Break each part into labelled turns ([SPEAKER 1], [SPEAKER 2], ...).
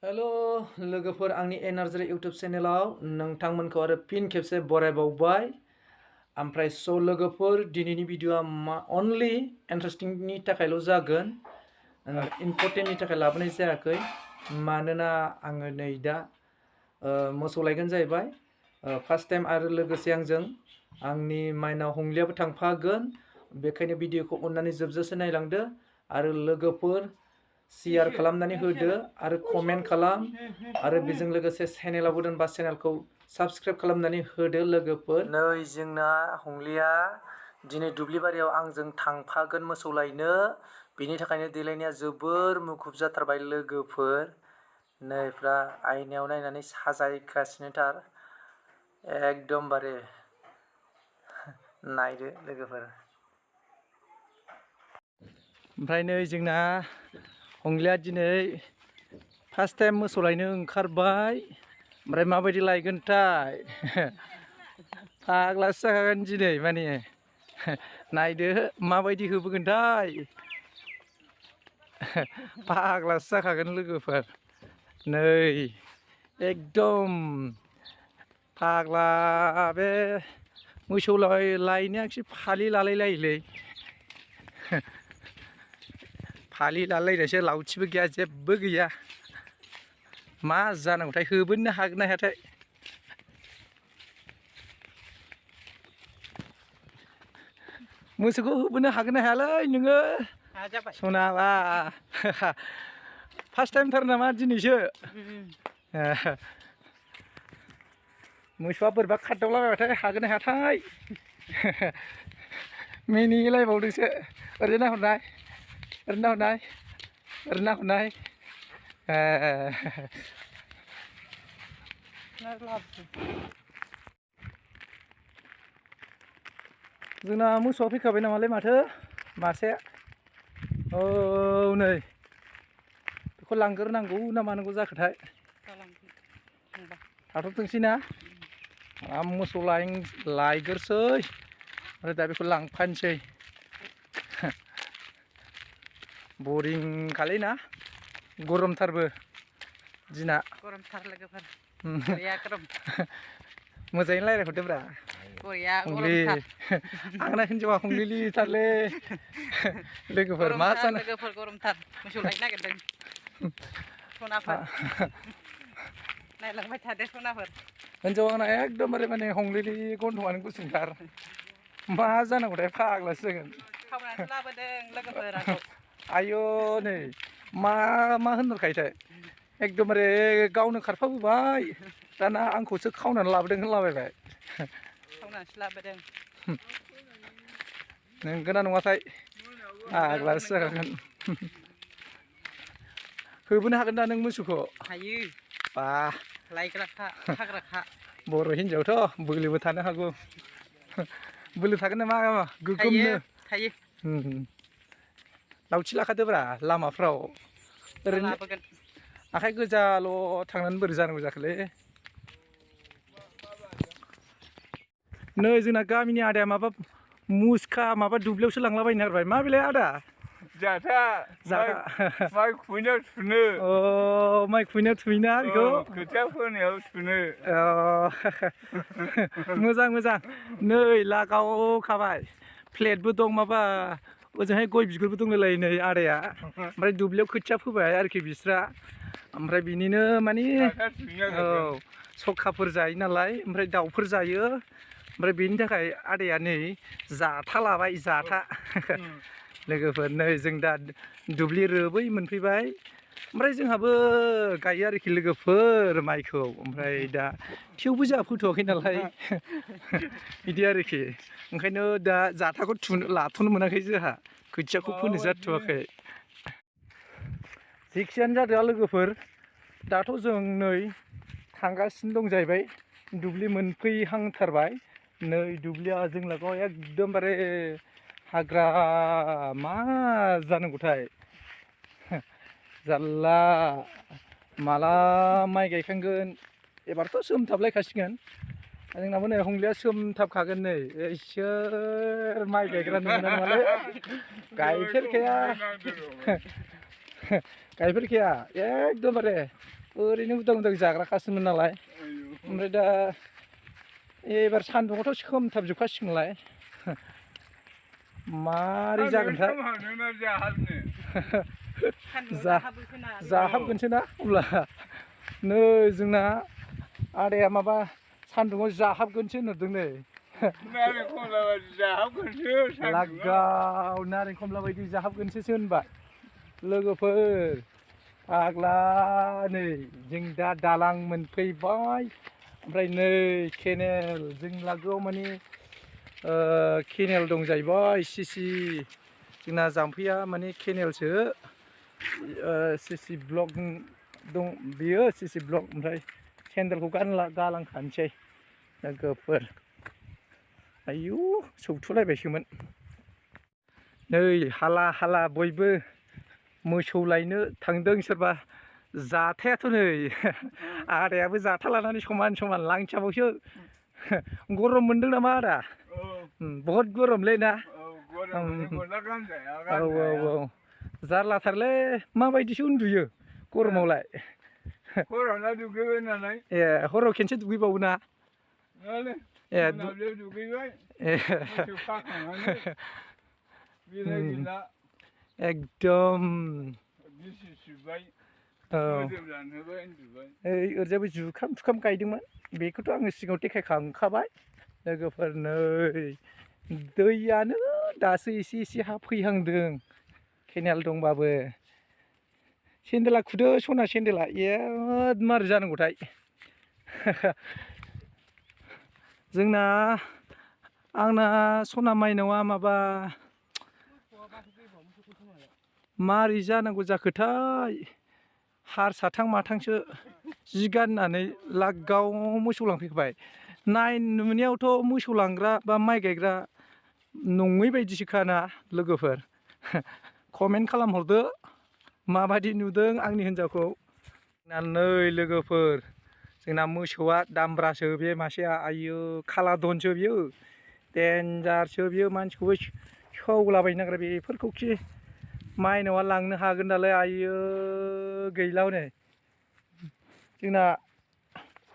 [SPEAKER 1] हेल' लोगोफोर आंनि ए नार्जारी इउटुब चेनेलाव नोंथांमोनखौ आरो फिन खेबसे बरायबावबाय ओमफ्राय लोगोफोर दिनैनि भिडिअआ अनलि इन्टारेस्टिंनि थाखायल' जागोन इम्परटेन्टनि थाखाय लाबोनाय जायाखै मानोना आङो नै दा मोसौ लायगोन जाहैबाय फार्स्ट टाइम आरो लोगोसे आंनि माइनाव हंलियाबो थांफागोन बेखायनो भिडिअखौ अननानै जोबजासे नायलांदो आरो लोगोफोर शेयार खालामनानै होदो आरो कमेन्ट खालाम आरो बेजों लोगोसे चेनेलावबो दोनबा चेनेलखौ साबस्क्राइब खालामनानै होदो लोगोफोर। नै जोंना हंलिया दिनै दुब्लिबारियाव आंजों थांफागोन मोसौ लायनो, बिनि थाखायनो देलायनाया जोबोर मुखुब जाथारबाय लोगोफोर। नैफ्रा आयनायाव नायनानै साजायगासिनोथार एकदमबारे नायदो लोगोफोर। ओमफ्राय नै जोंना हंलिया दिनै फार्स्ट टाइम मोसौ लायनो ओंखारबाय, ओमफ्राय माबायदि लायगोनथाय फाग्लासो जाखागोन दिनै माने नायदो माबायदि होबोगोनथाय फाग्लासो जाखागोन लोगोफोर। नै एकदम फाग्ला बे मोसौ लायनाया एसे फालि लालाय लायोलै फालि लालायनायसो, लावथिबो गैया जेबो गैया। मा जानांगौथाय, होबोनो हागोन ना हायाथाय। मोसौखौ होबोनो हागोन ना हायालै नोङो सनाबा फार्स्ट टाइमथार नामा दिनैसो? मोसौआ बोरैबा खारदावलाबायबाथाय हागोन ना हायाथाय मिनिलायबावदोंसो। ओरैनो नाहरनाय, ओरैनो नाहरनाय, ओरैनो नाहरनाय। जोंना मोसौआ फैखाबाय नामालै माथो मासे। औ नै बेखौ लांग्रोनांगौ ना मानांगौ जाखोथाय? थाथ'थोंसै ना? मोसौ लायग्रोसै आरो दा बेखौ लांफानोसै। बरिं खालै ना, गरमथारबो दिना।
[SPEAKER 2] गरमथार लोगोफोर,
[SPEAKER 1] मोजाङै रायज्लायहरदोब्रा हंलि। आंना हिन्जावा हंलिलिथारलै लोगोफोर। मा जानो
[SPEAKER 2] लोगोफोर गरमथार, मोसौ लायनो नागिरदों सनाफोर। नायलांबाय थादो सनाफोर।
[SPEAKER 1] हिन्जावा आंना एकदमबारे माने हंलिलि गन्थंआनो गुसुंथार। मा जानांगौथाय फाग्लासो जागोन।
[SPEAKER 2] खावनानैसो लाबोदों लोगोफोर आंखौ।
[SPEAKER 1] आयौ नै मा होनहरखायोथाय, एकदमबारे गावनो खारफाबोबाय दाना आंखौसो खावनानै लाबोदों होनलाबायबाय।
[SPEAKER 2] खावनानैसो लाबोदों।
[SPEAKER 1] नंगौना नङाथाय फाग्लासो जाखागोन। होबोनो हागोन दा नों मोसौखौ?
[SPEAKER 2] हायो।
[SPEAKER 1] बा
[SPEAKER 2] लायग्राखा खाग्राखा।
[SPEAKER 1] बर' हिन्जावथ' बोलोबो थानो हागौ। बोलो थागोन नामा गोगोमनो?
[SPEAKER 2] थायो।
[SPEAKER 1] लावथि लाखादोब्रा लामाफ्राव। ओरैनो
[SPEAKER 2] लाबोगोन।
[SPEAKER 1] आखाइ गोजाल' थांनानै बोरै जानांगौ जाखोलै। नै जोंना गामिनि आदाया माबा मुसखा माबा दुब्लियावसो लांलाबायनो नागिरबाय। मा बेलाय आदा?
[SPEAKER 3] जाथा माइ खुबैनायाव थुनो।
[SPEAKER 1] अ माइ खुबैनायाव थुयोना बेखौ?
[SPEAKER 3] खोथिया फोनायाव थुनो।
[SPEAKER 1] मोजां मोजां। नै लागावखाबाय, प्लेटबो दं, माबा ओजोंहाय गय बिगुरबो दंलाय नै आदाया। ओमफ्राय दुब्लियाव खोथिया फोबाय आरोखि बिस्रा। ओमफ्राय बिनिनो माने औ सखाफोर जायो नालाय, ओमफ्राय दाउफोर जायो। ओमफ्राय बेनि थाखाय आदाया नै जाथा लाबाय, जाथा। लोगोफोर नै जों दा दुब्लि रोबै मोनफैबाय। ओमफ्राय जोंहाबो गायो आरोखि लोगोफोर माइखौ। ओमफ्राय दा थेवबो जोंहा फोथ'वाखै नालाय बिदि आरोखि। ओंखायनो दा जाथाखौ लाथ'नो मोनाखै जोंहा, खोथियाखौ फोनो जाथ'वाखै। जेखियानो जादों लोगोफोर, दाथ' जों नै थांगासिनो दं जाहैबाय। दुब्लि मोनफैहांथारबाय। नै दुब्लिया जों लागोआव एकदमबारे हाग्रा मा जानांगौथाय जारला। माला माइ गायखांगोन, एबारथ' सोमथाबलायखासिगोन। जोंनाबो नै हंलिया सोमथाबखागोन नै। इसोर माइ गायग्रा नंगौना नङालै, गायफेरखाया गायफेरखाया एकदमबारे ओरैनो उदां उदां जाग्राखासोमोन नालाय ओमफ्राय दा एबार सान्दुङावथ' सोमथाबजोबखासिगोनलाय मारै जागोनथाय जाहाबगोनसो ना अब्ला नै जोंना आदाया माबा सान्दुङाव जाहाबगोनसो होनहरदों नै लागाव नारें खमला बायदि जाहाबगोनसो होनबाय लोगोफोर फाग्ला नै जों दा दालां मोनफैबाय ओमफ्राय नै केनेल जों लागोआव माने केनेल दं जाहैबाय सिसि जोंना जाम्फैया माने केनेलसो सिसि ब्लक दं बियो सिसि ब्लक ओमफ्राय केनेलखौ गालांखानोसै लोगोफोर आयु सौथुलायबायसोमोन नै हाला हाला बयबो मोसौ लायनो थांदों सोरबा जाथायाथ' नै आदायाबो जाथा लानानै समान समान लांथियाबावसो गरम मोनदों नामा आदा बहुद गरमलै ना औ जारलाथारलै माबायदिसो उन्दुयो गरमावलाय ए हराव खेनसे दुगैबावो ना ए एकदम ओरैजायबो जुखाम थुखाम गायदोंमोन बेखौथ' आङो सिगाङाव देखायखांखाबाय लोगोफोर नै दैयानो दासो एसे एसे हा फैहांदों केनेल दंबाबो सेन्देला खुदो सना सेन्देला एद मारै जानांगौथाय जोंना आंना सना माइनावा माबा मारै जानांगौ जाखोथाय हारसाथां माथांसो जि गाननानै लागाव मोसौ लांफैबाय नुनायावथ' मोसौ लांग्रा बा माइ गायग्रा नङै बायदिसोखाना लोगोफोर कमेन्ट खालामहरदो माबायदि नुदों आंनि हिन्जावखौ नै लोगोफोर जोंना मोसौआ दामब्रासो बे मासेया आयु खालादनसो बियो देन्जारसो बियो मानसिखौबो सौलाबायनो नागिरो बेफोरखौखि माइनावा लांनो हागोन दालाय आयु गैला हनै जोंना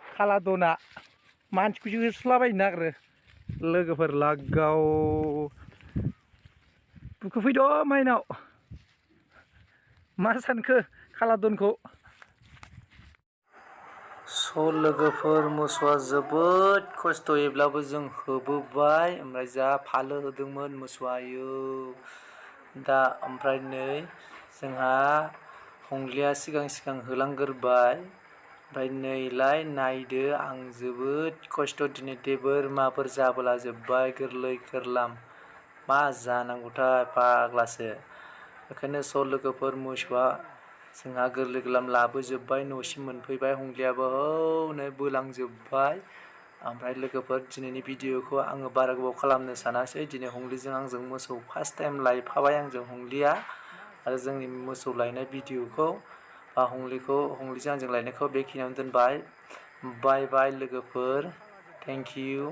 [SPEAKER 1] खालादना मानसिखौसो होसोलाबायनो नागिरो लोगोफोर लागाव बुखुफैद' माइनाव मा सानखो खालादनखौ स' लोगोफोर मोसौआ जोबोद खस्थ'यैब्लाबो जों होबोबाय ओमफ्राय जा फालो होदोंमोन मोसौआ आयु दा ओमफ्राय नै जोंहा हंलिया सिगां सिगां होलांग्रोबाय ओमफ्राय नैलाय नायदो आं जोबोद खस्थ' दिनै बोरमाफोर जाबोला जोब्बाय गोरलै गोरलाम मा जानांगौथाय फाग्लासो बेखायनो स' लोगोफोर मोसौआ जोंहा गोरलै गोरलाम लाबोजोब्बाय न'सिम मोनफैबाय हंलियाबो हौनै बोलांजोब्बाय ओमफ्राय लोगोफोर दिनैनि भिडिअखौ आङो बारा गोबाव खालामनो सानासै दिनै हंलिजों आंजों मोसौ फार्स्ट टाइम लायफाबाय आंजों हंलिया आरो जोंनि मोसौ लायनाय भिडिअखौ बा हंलिजों आंजों लायनायखौ बेखिनियावनो दोनबाय बाय बाय लोगोफोर थेंक इउ